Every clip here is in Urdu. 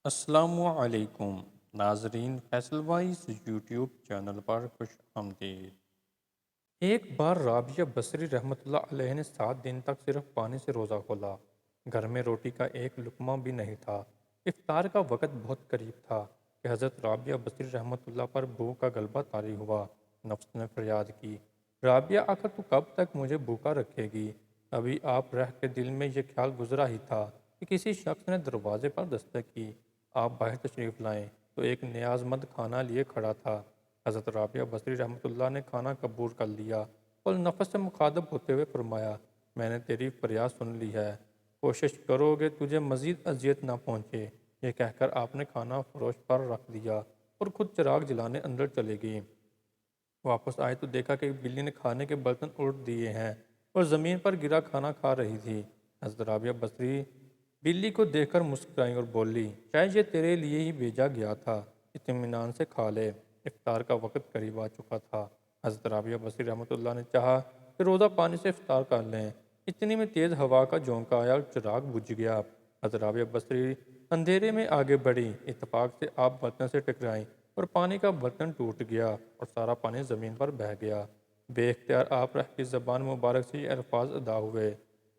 السلام علیکم ناظرین، فیصل وائس یوٹیوب چینل پر خوش آمدید۔ ایک بار رابعہ بصری رحمۃ اللہ علیہ نے 7 دن تک صرف پانی سے روزہ کھولا۔ گھر میں روٹی کا ایک لقمہ بھی نہیں تھا۔ افطار کا وقت بہت قریب تھا کہ حضرت رابعہ بصری رحمۃ اللہ پر بھوک کا غلبہ طاری ہوا۔ نفس نے فریاد کی، رابعہ آخر تو کب تک مجھے بھوکا رکھے گی؟ ابھی آپ رہ کے دل میں یہ خیال گزرا ہی تھا کہ کسی شخص نے دروازے پر دستک کی۔ آپ باہر تشریف لائیں تو ایک نیاز مند کھانا لیے کھڑا تھا۔ حضرت رابعہ بصری رحمۃ اللہ نے کھانا قبول کر لیا اور نفس سے مخاطب ہوتے ہوئے فرمایا، میں نے تیری فریاد سن لی ہے، کوشش کرو کہ تجھے مزید اذیت نہ پہنچے۔ یہ کہہ کر آپ نے کھانا فروش پر رکھ دیا اور خود چراغ جلانے اندر چلے گئی۔ واپس آئے تو دیکھا کہ بلی نے کھانے کے برتن الٹ دیے ہیں اور زمین پر گرا کھانا کھا رہی تھی۔ حضرت رابعہ بصری بلی کو دیکھ کر مسکرائیں اور بولی، شاید یہ تیرے لیے ہی بھیجا گیا تھا، اطمینان سے کھا لے۔ افطار کا وقت قریب آ چکا تھا۔ حضرت رابعہ بصری رحمۃ اللہ نے چاہا کہ روزہ پانی سے افطار کر لیں۔ اتنی میں تیز ہوا کا جھونکا آیا اور چراغ بجھ گیا۔ حضرت رابعہ بصری اندھیرے میں آگے بڑھی، اتفاق سے آپ برتن سے ٹکرائیں اور پانی کا برتن ٹوٹ گیا اور سارا پانی زمین پر بہہ گیا۔ بے اختیار آپ رہ کی زبان مبارک سے یہ الفاظ ادا ہوئے،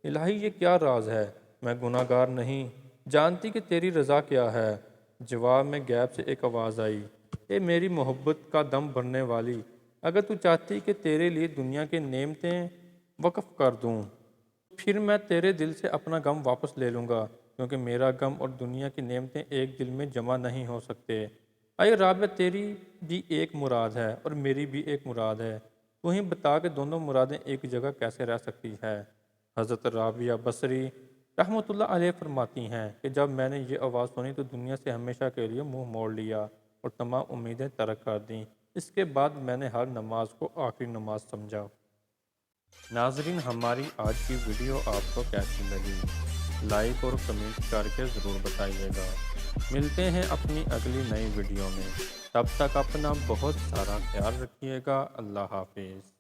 الہی یہ کیا راز ہے؟ میں گناہ گار نہیں، جانتی کہ تیری رضا کیا ہے۔ جواب میں غیب سے ایک آواز آئی، اے میری محبت کا دم بھرنے والی، اگر تو چاہتی کہ تیرے لیے دنیا کے نعمتیں وقف کر دوں، پھر میں تیرے دل سے اپنا غم واپس لے لوں گا، کیونکہ میرا غم اور دنیا کی نعمتیں ایک دل میں جمع نہیں ہو سکتے۔ اے رابعہ، تیری بھی ایک مراد ہے اور میری بھی ایک مراد ہے، تو ہی بتا کہ دونوں مرادیں ایک جگہ کیسے رہ سکتی ہے؟ حضرت رابعہ بصری رحمۃ اللہ علیہ فرماتی ہیں کہ جب میں نے یہ آواز سنی تو دنیا سے ہمیشہ کے لیے منہ موڑ لیا اور تمام امیدیں ترک کر دیں۔ اس کے بعد میں نے ہر نماز کو آخری نماز سمجھا۔ ناظرین، ہماری آج کی ویڈیو آپ کو کیسی لگی؟ لائک اور کمنٹ کر کے ضرور بتائیے گا۔ ملتے ہیں اپنی اگلی نئی ویڈیو میں، تب تک اپنا بہت سارا خیال رکھیے گا۔ اللہ حافظ۔